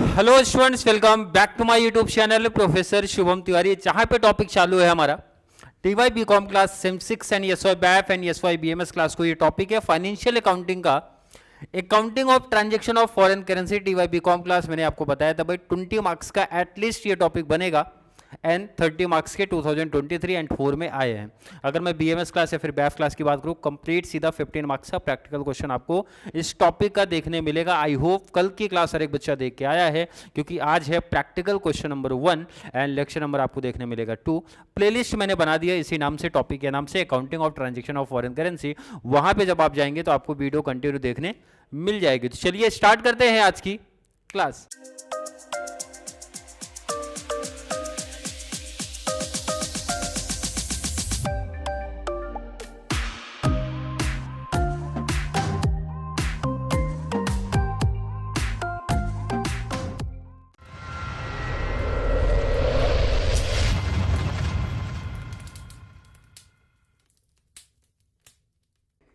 Hello students, welcome back to my YouTube channel professor Shubham Tiwari. जहां पे topic चालू है हमारा TY BCom class sem 6 and SY BAF and SY BMS class को। ये टॉपिक है फाइनेंशियल अकाउंटिंग का, accounting of transaction of foreign currency. TY BCom class मैंने आपको बताया था भाई 20 मार्क्स का एटलीस्ट ये टॉपिक बनेगा एंड 30 मार्क्स के 2023 एंड 4 में आए हैं। अगर मैं बीएमएस क्लास या फिर बैफ क्लास की बात करूं, कंप्लीट सीधा 15 मार्क्स का प्रैक्टिकल क्वेश्चन आपको इस टॉपिक का देखने मिलेगा। आई होप कल की क्लास हर एक बच्चा देख के आया है, क्योंकि आज है practical question number 1 and lecture number आपको देखने मिलेगा 2। प्लेलिस्ट मैंने बना दिया इसी नाम से, टॉपिक के नाम से, accounting of transaction of foreign currency. वहां पर जब आप जाएंगे तो आपको वीडियो कंटिन्यू देखने मिल जाएगी। तो चलिए स्टार्ट करते हैं आज की क्लास।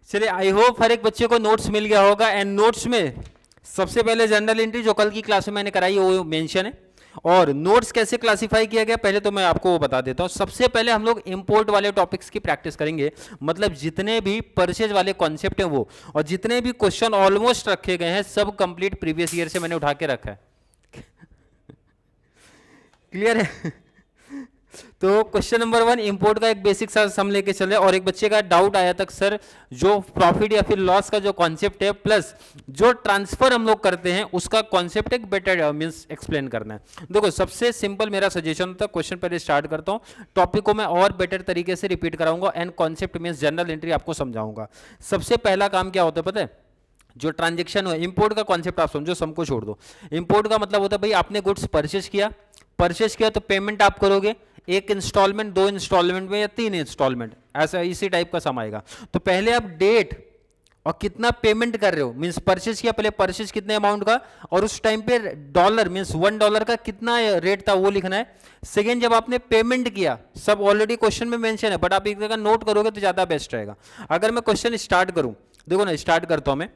चलिए, आई होप हर एक बच्चे को नोट्स मिल गया होगा एंड नोट्स में सबसे पहले जनरल एंट्री जो कल की क्लास में मैंने कराई वो मेंशन है। और नोट्स कैसे क्लासिफाई किया गया पहले तो मैं आपको वो बता देता हूँ। सबसे पहले हम लोग इंपोर्ट वाले टॉपिक्स की प्रैक्टिस करेंगे, मतलब जितने भी परचेज वाले कॉन्सेप्ट हैं वो, और जितने भी क्वेश्चन ऑलमोस्ट रखे गए हैं सब कंप्लीट प्रीवियस ईयर से मैंने उठा के रखा है। क्लियर है? तो क्वेश्चन नंबर 1 इंपोर्ट का एक बेसिक सा सम लेके चले। और एक बच्चे का डाउट आया था सर, जो प्रॉफिट या फिर लॉस का जो कॉन्सेप्ट है प्लस जो ट्रांसफर हम लोग करते हैं उसका कॉन्सेप्ट एक बेटर मींस एक्सप्लेन करना है। देखो, सबसे सिंपल मेरा सजेशन होता है, क्वेश्चन पहले स्टार्ट करता हूं, टॉपिक को मैं और बेटर तरीके से रिपीट कराऊंगा and concept means general entry आपको समझाऊंगा। सबसे पहला काम क्या होता है पता है? जो ट्रांजेक्शन है, इंपोर्ट का कॉन्सेप्ट आप समझो, सम को छोड़ दो। इंपोर्ट का मतलब होता है भाई आपने गुड्स परचेज किया तो पेमेंट आप करोगे एक इंस्टॉलमेंट, 2 इंस्टॉलमेंट में या 3 इंस्टॉलमेंट, ऐसा इसी टाइप का सम आएगा। तो पहले आप डेट और कितना पेमेंट कर रहे हो, मींस परचेज किया, पहले परचेज कितने अमाउंट का और उस टाइम पे डॉलर मींस $1 का कितना रेट था वो लिखना है। सेकेंड, जब आपने पेमेंट किया, सब ऑलरेडी क्वेश्चन में मेंशन है बट आप एक जगह नोट करोगे तो ज्यादा बेस्ट रहेगा। अगर मैं क्वेश्चन स्टार्ट करूं, देखो ना, स्टार्ट करता हूं मैं।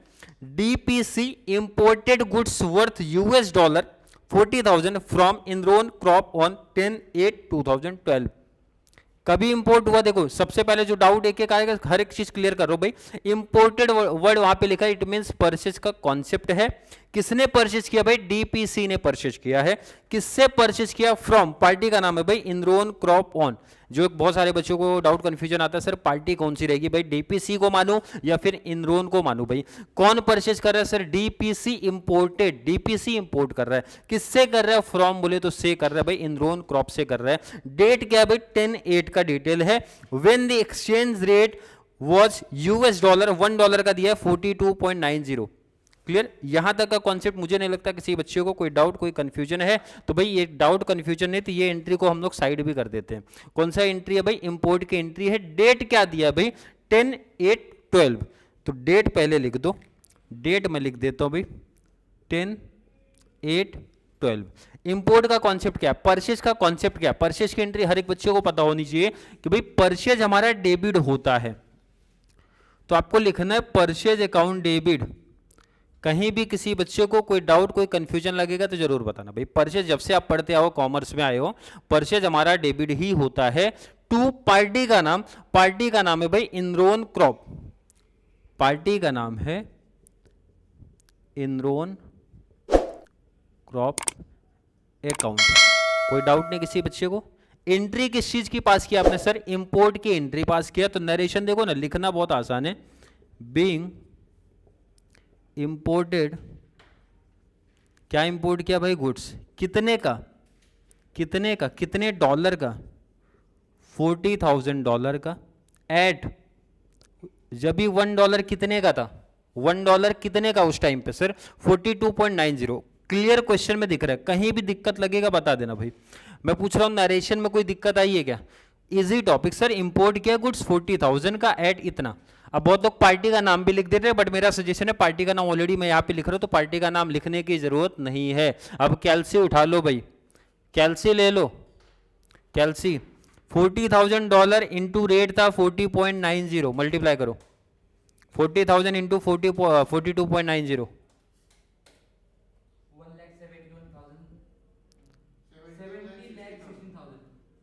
DPC imported goods worth $40,000 from Enron corp on 10/8/2012। कभी इंपोर्ट हुआ? देखो, सबसे पहले जो डाउट एक आएगा, हर एक चीज क्लियर करो भाई। इंपोर्टेड वर्ड वहां पे लिखा है, इट मींस परचेज का कॉन्सेप्ट है। किसने परचेज किया भाई? डीपीसी ने परचेज किया है। किससे परचेज किया? फ्रॉम, पार्टी का नाम है भाई इंद्रोन क्रॉप ऑन। जो बहुत सारे बच्चों को डाउट कंफ्यूजन आता है, सर पार्टी कौन सी रहेगी भाई, डीपीसी को मानूं या फिर इंद्रोन को मानूं? भाई कौन परचेज कर रहा है sir? DPC imported, DPC import कर रहा है। किससे कर रहा है? फ्रॉम बोले तो से कर रहा है भाई, इंद्रोन क्रॉप से कर रहा है। डेट क्या है भाई? 10/8 का डिटेल है। When the exchange rate was $, $1 का दिया है 42.90। क्लियर? यहां तक का कॉन्सेप्ट मुझे नहीं लगता किसी बच्चे को कोई डाउट, कोई कंफ्यूजन है। तो भाई ये डाउट कंफ्यूजन नहीं, तो ये एंट्री को हम लोग साइड भी कर देते हैं। कौन सा एंट्री है भाई? इंपोर्ट की एंट्री है। डेट क्या दिया भाई? 10/8/12। तो डेट पहले लिख दो, डेट मैं लिख देता हूं भाई 10/8/12। इंपोर्ट का कॉन्सेप्ट क्या है? परचेज का कॉन्सेप्ट क्या है? परचेज की एंट्री हर एक बच्चे को पता होनी चाहिए कि भाई परचेज हमारा डेबिट होता है, तो आपको लिखना है परचेज अकाउंट डेबिट। कहीं भी किसी बच्चे को कोई डाउट, कोई कंफ्यूजन लगेगा तो जरूर बताना भाई। परचेज जब से आप पढ़ते आओ, कॉमर्स में आए हो, परचेज हमारा डेबिट ही होता है। टू पार्टी का नाम, पार्टी का नाम है भाई इनरोन क्रॉप, पार्टी का नाम है इनरोन क्रॉप अकाउंट। कोई डाउट नहीं किसी बच्चे को? एंट्री किस चीज की पास किया आपने? सर इंपोर्ट की एंट्री पास किया। तो नरेशन देखो ना, लिखना बहुत आसान है। बीइंग इंपोर्टेड, क्या इंपोर्ट किया भाई? गुड्स। कितने का? कितने का? कितने डॉलर का? $40,000 का। एट, जब भी $1 कितने का था? $1 कितने का उस टाइम पे? सर 42.90। क्लियर क्वेश्चन में दिख रहा है? कहीं भी दिक्कत लगेगा बता देना भाई। मैं पूछ रहा हूं नरेशन में कोई दिक्कत आई है क्या? Easy topic. सर इंपोर्ट किया गुड्स 40,000 का एट इतना। अब बहुत लोग पार्टी का नाम भी लिख देते हैं, बट मेरा सजेशन है पार्टी का नाम ऑलरेडी मैं यहाँ पे लिख रहा हूँ, तो पार्टी का नाम लिखने की जरूरत नहीं है। अब कैल्सी उठा लो भाई, कैल्सी ले लो, कैल्सी $40,000 इंटू रेट था 40.90, मल्टीप्लाई करो 40,000 इंटू 42.90,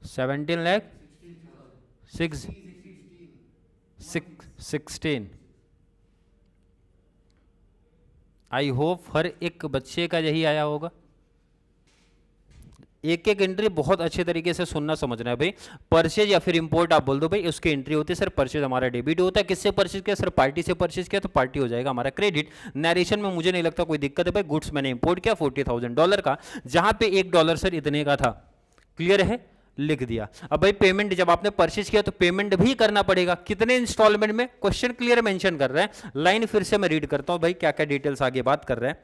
17,16,16 आई होप हर एक बच्चे का यही आया होगा। एक एक एंट्री बहुत अच्छे तरीके से सुनना समझना है भाई। परचेज या फिर इंपोर्ट आप बोल दो भाई, उसकी एंट्री होती है सर परचेज हमारा डेबिट होता है। किससे परचेज किया सर? पार्टी से परचेज किया तो पार्टी हो जाएगा हमारा क्रेडिट। नरेशन में मुझे नहीं लगता कोई दिक्कत है भाई। गुड्स मैंने इंपोर्ट किया $40,000 का, जहां पे $1 सर इतने का था। क्लियर है? लिख दिया। अब भाई पेमेंट जब आपने परचेज किया तो पेमेंट भी करना पड़ेगा। कितने इंस्टॉलमेंट में? क्वेश्चन क्लियर मेंशन कर रहा है। लाइन फिर से मैं रीड करता हूं भाई, क्या क्या डिटेल्स आगे बात कर रहे हैं।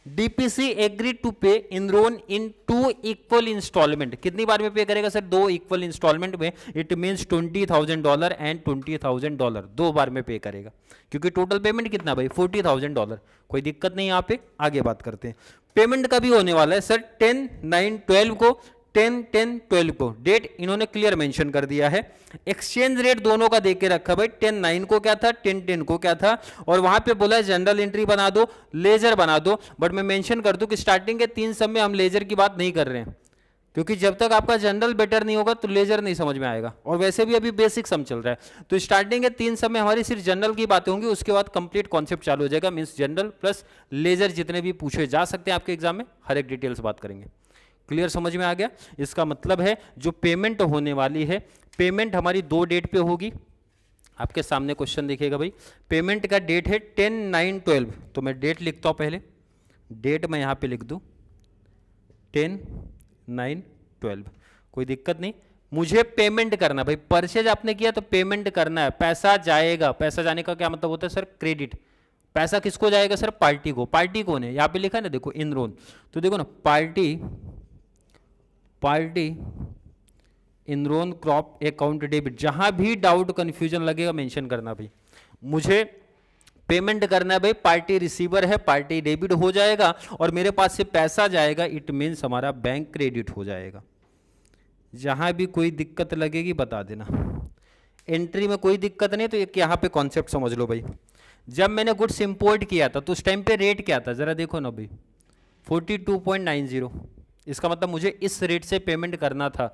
डीपीसी एग्री टू पे इनरोन इन 2 इक्वल इंस्टॉलमेंट। कितनी बार में पे करेगा सर? 2 इक्वल इंस्टॉलमेंट में। इट मींस $20,000 एंड $20,000 2 बार में पे करेगा, क्योंकि टोटल पेमेंट कितना भाई? $40,000। कोई दिक्कत नहीं, यहां पे आगे बात करते हैं। पेमेंट कभी होने वाला है सर 10/9/12 को, 10/10/12 को। डेट इन्होंने क्लियर मेंशन कर दिया है। एक्सचेंज रेट दोनों का देख के रखा भाई। 10/9 को क्या था, 10/10 को क्या था, और वहां पे बोला है जनरल एंट्री बना दो, लेजर बना दो। बट मैं मेंशन कर दूं कि स्टार्टिंग के 3 सब में हम लेजर की बात नहीं कर रहे हैं, क्योंकि जब तक आपका जनरल बेटर नहीं होगा तो लेजर नहीं समझ में आएगा। और वैसे भी अभी बेसिक सम चल रहा है, तो स्टार्टिंग के 3 सब में हमारी सिर्फ जनरल की बातें होंगी। उसके बाद कंप्लीट कॉन्सेप्ट चालू हो जाएगा। मींस जनरल प्लस लेजर जितने भी पूछे जा सकते हैं आपके एग्जाम में, हर एक डिटेल्स बात करेंगे। क्लियर समझ में आ गया? इसका मतलब है जो पेमेंट होने वाली है, पेमेंट हमारी 2 डेट पे होगी। आपके सामने क्वेश्चन दिखेगा भाई। पेमेंट का डेट है 10/9/12। तो मैं डेट लिखता हूं पहले। डेट मैं यहां पे लिख दूं 10/9/12। कोई दिक्कत नहीं। मुझे पेमेंट करना भाई, परचेज आपने किया तो पेमेंट करना है। पैसा जाएगा। पैसा जाने का क्या मतलब होता है सर? क्रेडिट। पैसा किसको जाएगा सर? पार्टी को। पार्टी कौन है? यहां पे लिखा है ना, देखो इनरोन। तो देखो ना, पार्टी इनरोन क्रॉप अकाउंट डेबिट। जहां भी डाउट कंफ्यूजन लगेगा मेंशन करना भाई। मुझे पेमेंट करना है भाई, पार्टी रिसीवर है, पार्टी डेबिट हो जाएगा और मेरे पास से पैसा जाएगा। इट मीन्स हमारा बैंक क्रेडिट हो जाएगा। जहां भी कोई दिक्कत लगेगी बता देना। एंट्री में कोई दिक्कत नहीं, तो एक यहां पे कॉन्सेप्ट समझ लो भाई। जब मैंने गुड्स इंपोर्ट किया था तो उस टाइम पे रेट क्या था जरा देखो ना भाई, 42.90। इसका मतलब मुझे इस रेट से पेमेंट करना था।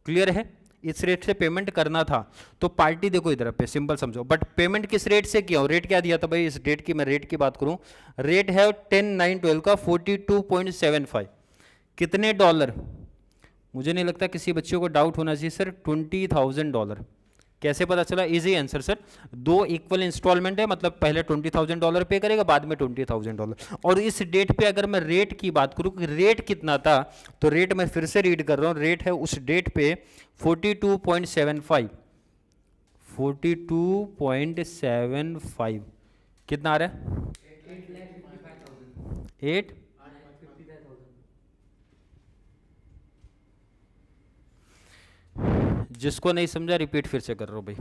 क्लियर है? इस रेट से पेमेंट करना था। तो पार्टी देखो इधर पे, सिंपल समझो। बट पेमेंट किस रेट से किया? रेट क्या दिया था भाई? इस डेट की मैं रेट की बात करूं, रेट है 10/9/12 का 42.75। कितने डॉलर? मुझे नहीं लगता किसी बच्चे को डाउट होना चाहिए सर। $20,000। कैसे पता चला? Easy answer sir. 2 equal instalment है, मतलब पहले $20,000 पे करेगा, बाद में $20,000। और इस डेट पे अगर मैं रेट की बात करूं कि रेट कितना था, तो रेट मैं फिर से रीड कर रहा हूं। रेट है उस डेट पे 42.75। 42.75 कितना आ रहा है? 8 जिसको नहीं समझा रिपीट फिर से कर रहा हूं भाई।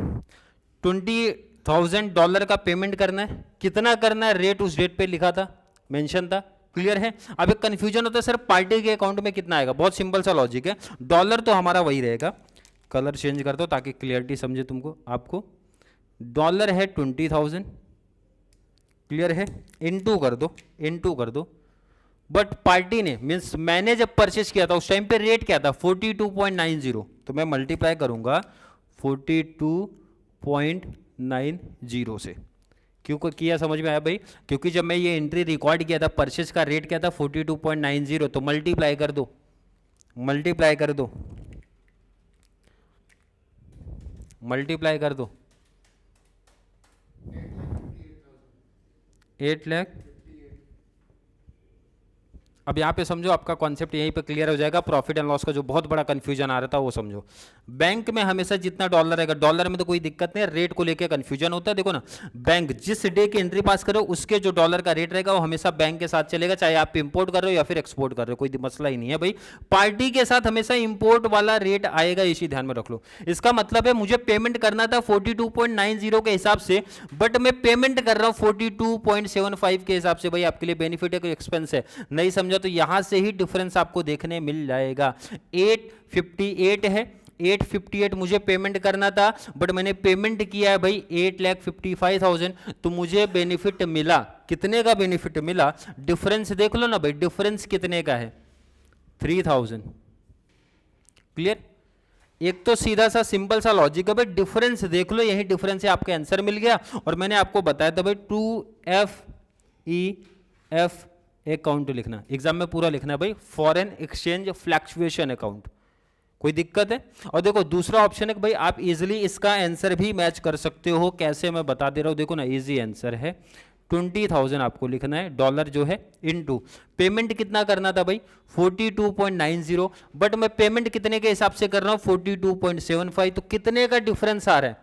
$20,000 का पेमेंट करना है। कितना करना है? रेट उस डेट पे लिखा था, मेंशन था। क्लियर है? अब एक कंफ्यूजन होता है सर पार्टी के अकाउंट में कितना आएगा। बहुत सिंपल सा लॉजिक है। डॉलर तो हमारा वही रहेगा। कलर चेंज कर दो ताकि क्लियरिटी समझे तुमको, आपको। डॉलर है 20,000। क्लियर है? इनटू कर दो, इनटू कर दो। बट पार्टी ने, मीन्स मैंने जब परचेज किया था उस टाइम पे रेट क्या था? 42.90। तो मैं मल्टीप्लाई करूंगा 42.90 से। क्यों किया समझ में आया भाई? क्योंकि जब मैं ये एंट्री रिकॉर्ड किया था, परचेज का रेट क्या था? 42.90। तो मल्टीप्लाई कर दो, मल्टीप्लाई कर दो, मल्टीप्लाई कर दो। 8 लाख। अब यहाँ पे समझो, आपका कॉन्सेप्ट यहीं पे क्लियर हो जाएगा। प्रॉफिट एंड लॉस का जो बहुत बड़ा कंफ्यूजन आ रहा था वो समझो। बैंक में हमेशा जितना डॉलर रहेगा, डॉलर में तो कोई दिक्कत नहीं है, रेट को लेके कंफ्यूजन होता है। देखो ना, बैंक जिस डे की एंट्री पास करो उसके जो डॉलर का रेट रहेगा वो हमेशा बैंक के साथ चलेगा, चाहे आप इंपोर्ट कर रहे हो या फिर एक्सपोर्ट कर रहे हो, कोई मसला ही नहीं है भाई। पार्टी के साथ हमेशा इंपोर्ट वाला रेट आएगा, इसी ध्यान में रख लो। इसका मतलब है मुझे पेमेंट करना था 42.90 के हिसाब से, बट मैं पेमेंट कर रहा हूं 42.75 के हिसाब से। भाई आपके लिए बेनिफिट है, कोई एक्सपेंस है? नहीं समझा तो यहां से ही डिफरेंस आपको देखने मिल जाएगा। 858 है, 858 मुझे पेमेंट करना था, बट मैंने पेमेंट किया है भाई 8,55,000। तो मुझे बेनिफिट मिला। कितने का बेनिफिट मिला? डिफरेंस देख लो ना भाई, डिफरेंस कितने का है? 3,000। क्लियर? एक तो सीधा सा सिंपल सा लॉजिक है भाई, डिफरेंस देख लो, यही डिफरेंस है, आपका आंसर मिल गया। और मैंने आपको बताया था भाई 2FEF अकाउंट लिखना, एग्जाम में पूरा लिखना है भाई, फॉरेन एक्सचेंज फ्लैक्चुएशन अकाउंट। कोई दिक्कत है? और देखो दूसरा ऑप्शन है कि भाई आप इजीली इसका आंसर भी मैच कर सकते हो, कैसे मैं बता दे रहा हूं, देखो ना इजी आंसर है, 20,000 आपको लिखना है डॉलर जो है इनटू पेमेंट कितना करना था भाई 42.90, बट मैं पेमेंट कितने के हिसाब से कर रहा हूं 42.75, तो कितने का डिफरेंस आ रहा है,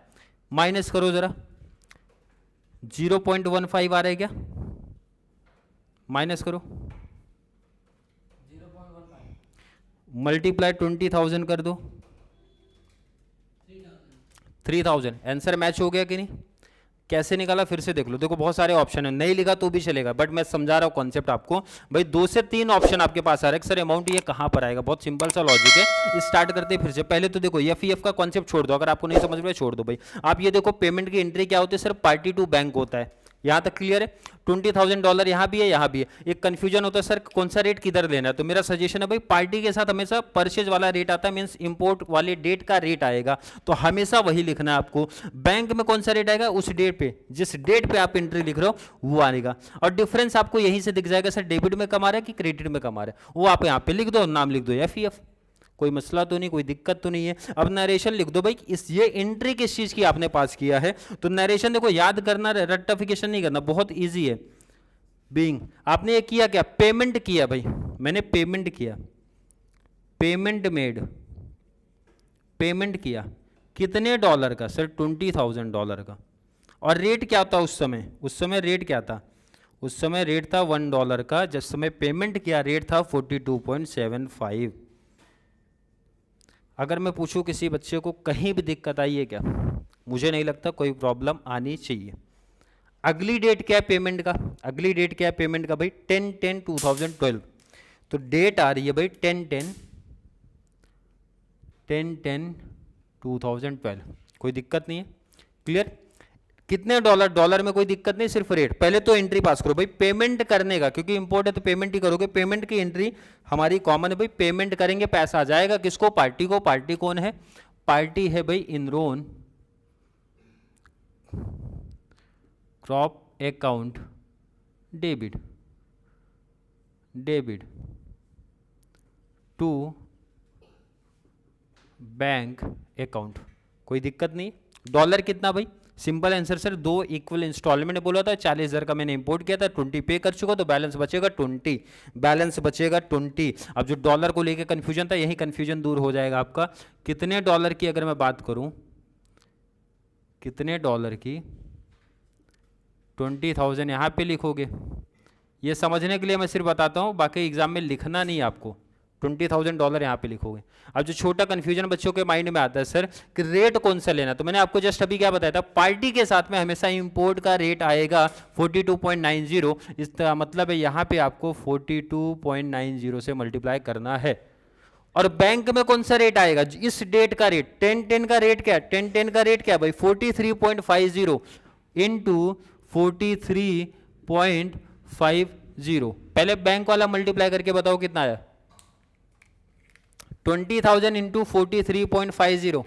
माइनस करो जरा, 0.15 आ रहा है क्या, माइनस करो, मल्टीप्लाई 20,000 कर दो, 3,000, आंसर मैच हो गया कि नहीं? कैसे निकाला फिर से देख लो, देखो बहुत सारे ऑप्शन है, नहीं लिखा तो भी चलेगा, बट मैं समझा रहा हूँ कॉन्सेप्ट आपको भाई, 2 से 3 ऑप्शन आपके पास आ रहा है, सर अमाउंट ये कहाँ पर आएगा, बहुत सिंपल सा लॉजिक है। स्टार्ट करते फिर से, पहले तो देखो एफ का कॉन्सेप्ट छोड़ दो, अगर आपको नहीं समझ में छोड़ दो भाई। आप ये देखो पेमेंट की एंट्री क्या होती है सर, पार्टी टू बैंक होता है, यहां तक क्लियर है? $20,000 यहां भी है, यहां भी है, एक कंफ्यूजन होता है सर कौन सा रेट किधर लेना है, तो मेरा सजेशन है भाई पार्टी के साथ हमेशा परचेज वाला रेट आता है, मींस इंपोर्ट वाले डेट का रेट आएगा, तो हमेशा वही लिखना है आपको। बैंक में कौन सा रेट आएगा, उस डेट पे, जिस डेट पे आप एंट्री लिख रहे हो वो आएगा, और डिफरेंस आपको यहीं से दिख जाएगा, सर डेबिट में कमा रहा है कि क्रेडिट में कमा रहा है, वो आप यहाँ पे लिख दो, नाम लिख दो एफ, कोई मसला तो नहीं, कोई दिक्कत तो नहीं है। अब नरेशन लिख दो भाई, इस ये एंट्री किस चीज की आपने पास किया है, तो नरेशन देखो याद करना, रट्टाफिकेशन नहीं करना, बहुत इजी है। बीइंग आपने ये किया क्या, पेमेंट किया भाई, मैंने पेमेंट किया, पेमेंट मेड, पेमेंट किया कितने डॉलर का सर, $20,000 का, और रेट क्या था उस समय, उस समय रेट क्या था, उस समय रेट था $1 का, जिस समय पेमेंट किया रेट था 42.75। अगर मैं पूछूं किसी बच्चे को कहीं भी दिक्कत आई है क्या, मुझे नहीं लगता कोई प्रॉब्लम आनी चाहिए। अगली डेट क्या है पेमेंट का, अगली डेट क्या है पेमेंट का भाई 10/10/2012, तो डेट आ रही है भाई 10/10/2012, कोई दिक्कत नहीं है, क्लियर? कितने डॉलर, डॉलर में कोई दिक्कत नहीं, सिर्फ रेट, पहले तो एंट्री पास करो भाई पेमेंट करने का, क्योंकि इंपोर्ट है तो पेमेंट ही करोगे, पेमेंट की एंट्री हमारी कॉमन है भाई, पेमेंट करेंगे पैसा आ जाएगा किसको, पार्टी को, पार्टी कौन है, पार्टी है भाई Enron corp account debit, debit to bank account, कोई दिक्कत नहीं। डॉलर कितना भाई, simple answer sir 2 equal installment बोला था, 40,000 का मैंने इंपोर्ट किया था, 20 पे कर चुका, तो बैलेंस बचेगा 20, बैलेंस बचेगा 20। अब जो डॉलर को लेके कंफ्यूजन था, यही कंफ्यूजन दूर हो जाएगा आपका। कितने डॉलर की अगर मैं बात करूं, कितने डॉलर की, 20,000 यहाँ पे लिखोगे, ये समझने के लिए मैं सिर्फ बताता हूँ, बाकी एग्जाम में लिखना नहीं आपको, $20,000 यहाँ पे लिखोगे। अब जो छोटा कंफ्यूजन बच्चों के माइंड में आता है सर कि रेट कौन सा लेना, तो मैंने आपको जस्ट अभी क्या बताया था, पार्टी के साथ में हमेशा इंपोर्ट का रेट आएगा 42.90, इसका मतलब है यहाँ पे आपको 42.90 से मल्टीप्लाई करना है। और बैंक में कौन सा रेट आएगा, इस डेट का रेट, 10/10 का रेट क्या है, 10/10 का रेट क्या है भाई 43.50 इंटू 43.50, पहले बैंक वाला मल्टीप्लाई करके बताओ कितना आया, 20,000 इंटू 43.50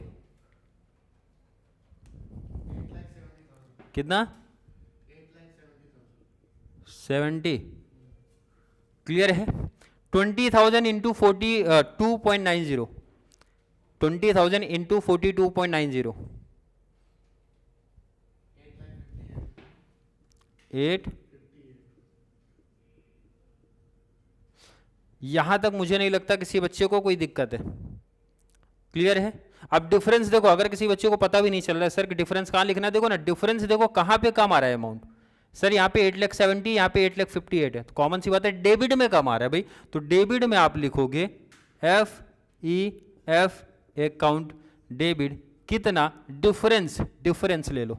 कितना, 70, क्लियर है? 20,000 इंटू 42.90, 20,000 इंटू 42.90, 8, यहां तक मुझे नहीं लगता किसी बच्चे को कोई दिक्कत है, क्लियर है? अब डिफरेंस देखो, अगर किसी बच्चे को पता भी नहीं चल रहा है सर कि डिफरेंस कहां लिखना है, देखो ना डिफरेंस देखो कहां पे कम आ रहा है अमाउंट, सर यहाँ पे 8,70,000, यहाँ पे 8,58,000 है, तो कॉमन सी बात है डेबिट में कम आ रहा है भाई, तो डेबिट में आप लिखोगे एफ अकाउंट डेबिट, कितना, डिफरेंस, डिफरेंस ले लो,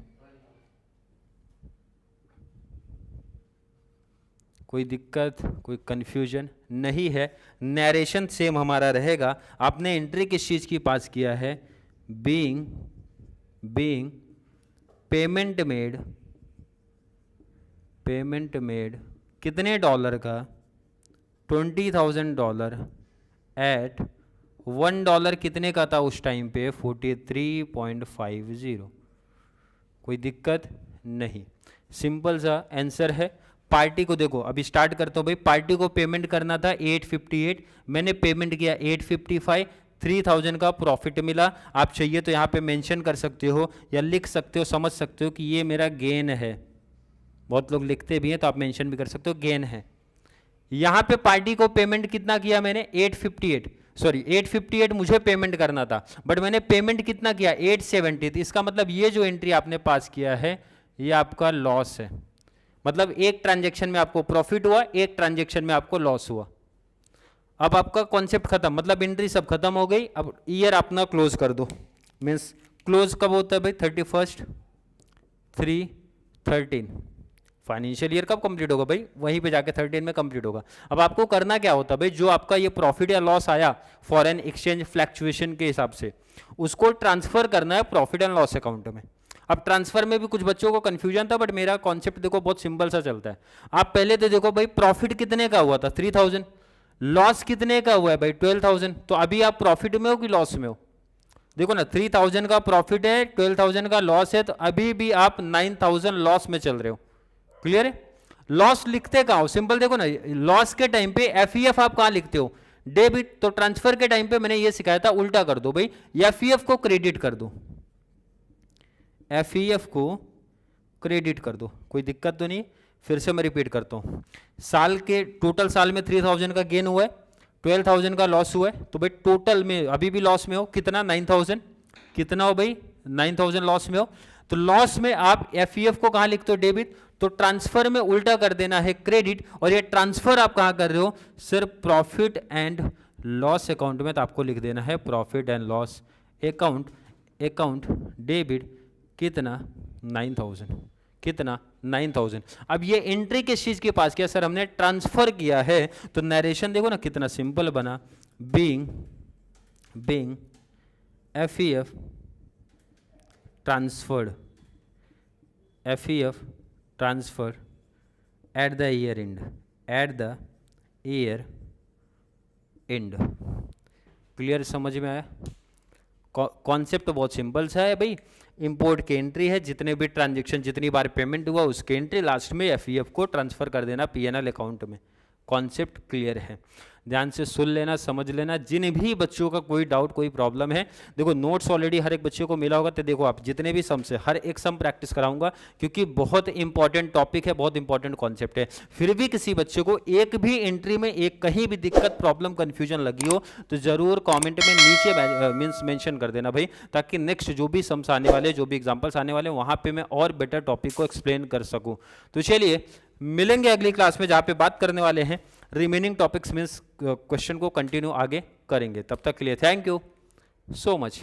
कोई दिक्कत, कोई कंफ्यूजन नहीं है, नरेशन सेम हमारा रहेगा। आपने एंट्री किस चीज़ की पास किया है, being payment made, payment made कितने डॉलर का, $20,000 एट $1 कितने का था उस टाइम पे? 43.50। कोई दिक्कत नहीं, सिंपल सा आंसर है। पार्टी को देखो, अभी स्टार्ट करता हूँ भाई। पार्टी को पेमेंट करना था 858, मैंने पेमेंट किया 855, 3000 का प्रॉफिट मिला। आप चाहिए तो यहाँ पे मेंशन कर सकते हो या लिख सकते हो, समझ सकते हो कि ये मेरा गेन है। बहुत लोग लिखते भी हैं तो आप मेंशन भी कर सकते हो, गेन है। यहाँ पे पार्टी को पेमेंट कितना किया मैंने? 858 मुझे पेमेंट करना था, बट मैंने पेमेंट कितना किया? 870। इसका मतलब ये जो एंट्री आपने पास किया है ये आपका लॉस है। मतलब एक ट्रांजेक्शन में आपको प्रॉफिट हुआ, एक ट्रांजेक्शन में आपको लॉस हुआ। अब आपका कॉन्सेप्ट खत्म, मतलब एंट्री सब खत्म हो गई। अब ईयर अपना क्लोज कर दो। मीन्स क्लोज कब होता है भाई? 31/3/13। फाइनेंशियल ईयर कब कंप्लीट होगा भाई? वहीं पे जाके 13 में कंप्लीट होगा। अब आपको करना क्या होता है भाई? जो आपका ये प्रॉफिट या लॉस आया फॉरेन एक्सचेंज फ्लैक्चुएशन के हिसाब से, उसको ट्रांसफर करना है प्रॉफिट एंड लॉस अकाउंट में। अब ट्रांसफर में भी कुछ बच्चों को कंफ्यूजन था, बट मेरा कॉन्सेप्ट देखो बहुत सिंपल सा चलता है। आप पहले तो देखो भाई, प्रॉफिट कितने का हुआ था? 3000। लॉस कितने का हुआ है भाई? 12000। तो अभी आप प्रॉफिट में हो कि लॉस में हो? देखो ना, 3000 का प्रॉफिट है, 12000 का लॉस है, तो अभी भी आप 9000 लॉस में चल रहे हो। क्लियर है? लॉस लिखते कहां हो? सिंपल देखो ना, लॉस के टाइम पे एफईएफ आप कहां लिखते हो? डेबिट। तो ट्रांसफर के टाइम पे मैंने ये सिखाया था, उल्टा कर दो भाई, एफईएफ को क्रेडिट कर दो। एफईएफ को क्रेडिट कर दो, कोई दिक्कत तो नहीं। फिर से मैं रिपीट करता हूं, साल के टोटल साल में 3000 का गेन हुआ है, 12000 का लॉस हुआ है, तो भाई टोटल में अभी भी लॉस में हो। कितना? 9000। कितना हो भाई? 9000 लॉस में हो। तो लॉस में आप एफईएफ को कहां लिखते हो? डेबिट। तो ट्रांसफर में उल्टा कर देना है क्रेडिट, और ये ट्रांसफर आप कहां कर रहे हो? सिर्फ प्रॉफिट एंड लॉस अकाउंट में। तो आपको लिख देना है profit and loss account debit. कितना? 9000। कितना? 9000। अब ये एंट्री किस चीज के पास किया? सर हमने ट्रांसफर किया है। तो नरेशन देखो ना कितना सिंपल बना, being FEF transferred, FEF transfer at the year end, at the year end. Clear? समझ में आया? कॉन्सेप्ट बहुत सिंपल सा है भाई। इंपोर्ट की एंट्री है, जितने भी ट्रांजेक्शन, जितनी बार पेमेंट हुआ उसकी एंट्री, लास्ट में एफईएफ को ट्रांसफर कर देना पीएनएल अकाउंट में। कॉन्सेप्ट क्लियर है? ध्यान से सुन लेना, समझ लेना। जिन भी बच्चों का कोई डाउट, कोई प्रॉब्लम है, देखो नोट्स ऑलरेडी हर एक बच्चे को मिला होगा। तो देखो आप जितने भी सम्स है, हर एक सम प्रैक्टिस कराऊंगा, क्योंकि बहुत इंपॉर्टेंट टॉपिक है, बहुत इंपॉर्टेंट कॉन्सेप्ट है। फिर भी किसी बच्चे को एक भी एंट्री में एक कहीं भी दिक्कत, प्रॉब्लम, कंफ्यूजन लगी हो तो जरूर कॉमेंट में नीचे मीन्स मेंशन कर देना भाई, ताकि नेक्स्ट जो भी सम्स आने वाले, जो भी एग्जाम्पल्स आने वाले, वहां पर मैं और बेटर टॉपिक को एक्सप्लेन कर सकूँ। तो चलिए मिलेंगे अगली क्लास में, जहाँ पे बात करने वाले हैं रिमेनिंग टॉपिक्स, मीन्स क्वेश्चन को कंटिन्यू आगे करेंगे। तब तक के लिए थैंक यू सो मच।